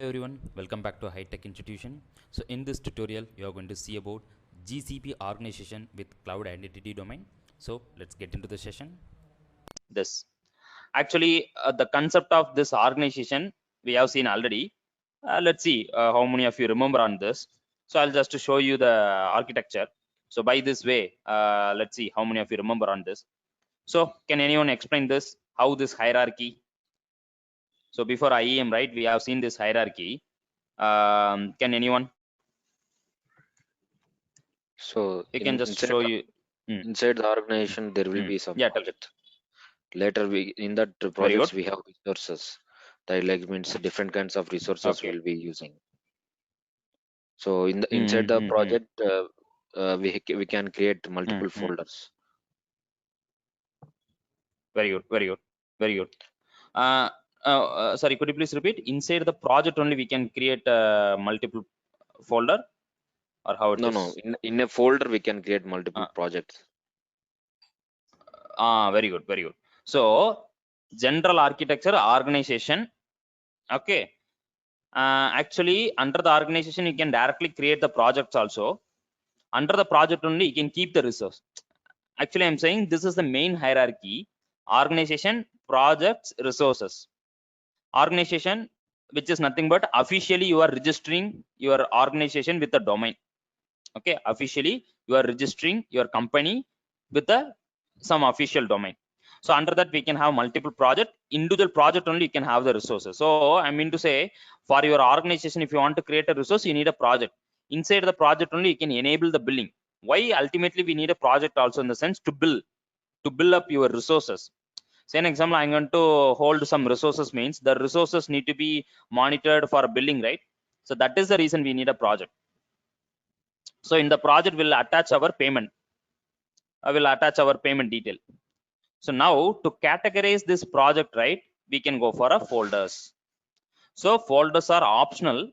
Hello everyone, welcome back to High Tech Institution. So in this tutorial, you are going to see about GCP organization with cloud identity domain. So let's get into the session. This actually the concept of this organization we have seen already. Let's see how many of you remember on this. So I'll just show you the architecture. So by this way, let's see how many of you remember on this. So can anyone explain this, how this hierarchy? So before IEM, right, we have seen this hierarchy. Can anyone? So You can just show you. inside the organization there will be some Yeah, tell me. project. Later we in that Very projects good. we have resources. That like means different kinds of resources Okay. will be using. So in the inside the project we can create multiple folders. Very good. Very good. Very good. Sorry, could you please repeat? Inside the project only we can create multiple folder, or how it No, is? in a folder we can create multiple projects. Very good, very good. So general architecture organization. Okay. Actually under the organization you can directly create the projects also. Under the project only you can keep the resource. Actually I'm saying this is the main hierarchy: organization, projects, resources. Organization, which is nothing but officially you are registering your organization with the domain. Okay, officially you are registering your company with some official domain. So under that we can have multiple project. Individual project only you can have the resources. So I mean to say, for your organization, if you want to create a resource, you need a project. Inside the project only you can enable the billing. Why ultimately we need a project also, in the sense to build up your resources. Say an example, I'm going to hold some resources, means the resources need to be monitored for billing, right? So that is the reason we need a project. So in the project we'll attach our payment. I will attach our payment detail. So now to categorize this project, right, we can go for a folders. So folders are optional.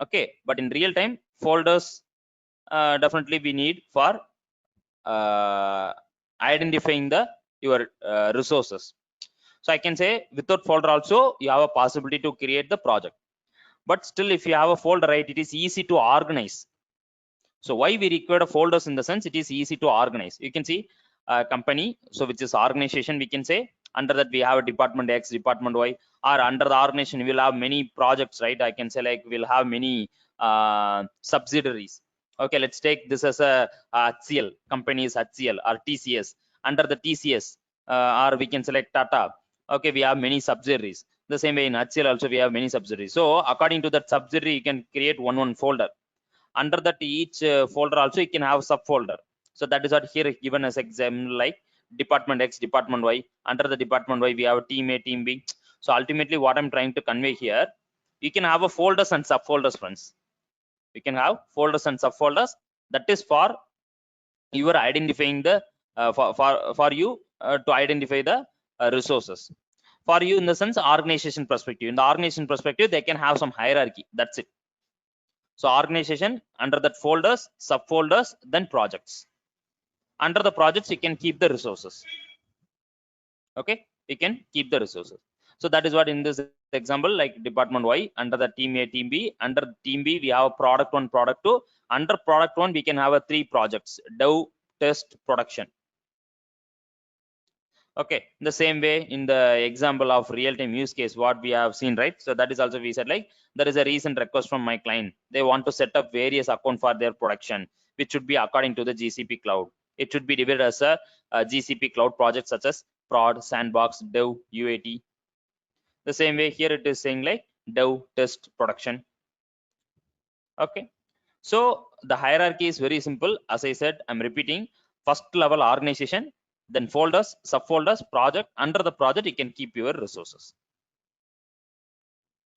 Okay, but in real time folders definitely we need for identifying the your resources. So I can say without folder also you have a possibility to create the project, but still if you have a folder, right, it is easy to organize. So why we require folders? In the sense it is easy to organize. You can see company, so which is organization, we can say under that we have a department X, department Y, or under the organization we will have many projects, right? I can say like we'll have many subsidiaries. Okay, let's take this as a HCL company is HCL or TCS. Under the TCS or we can select Tata. Okay, we have many subsidiaries. The same way in HCL also we have many subsidiaries. So according to that subsidiary you can create one folder. Under that each folder also you can have subfolder. So that is what here given as example, like department X, department Y. Under the department Y we have team A, team B. So ultimately what I'm trying to convey here, you can have a folders and subfolders, friends. You can have folders and subfolders. That is for you are identifying the for you to identify the resources. For you, in the sense organization perspective, in the organization perspective they can have some hierarchy. That's it. So organization, under that folders, subfolders, then projects. Under the projects, you can keep the resources. Okay, you can keep the resources. So that is what in this example, like department Y, under the team A, team B. Under team B, we have product 1, product 2. Under product 1, we can have a 3 projects: dev, test, production. Okay, the same way in the example of real-time use case what we have seen, right? So that is also we said like there is a recent request from my client. They want to set up various account for their production, which should be according to the GCP cloud. It should be divided as a GCP cloud project such as prod, sandbox, dev, UAT. The same way here it is saying like dev, test, production. Okay, so the hierarchy is very simple. As I said, I'm repeating: first level organization, then folders, subfolders, project. Under the project you can keep your resources.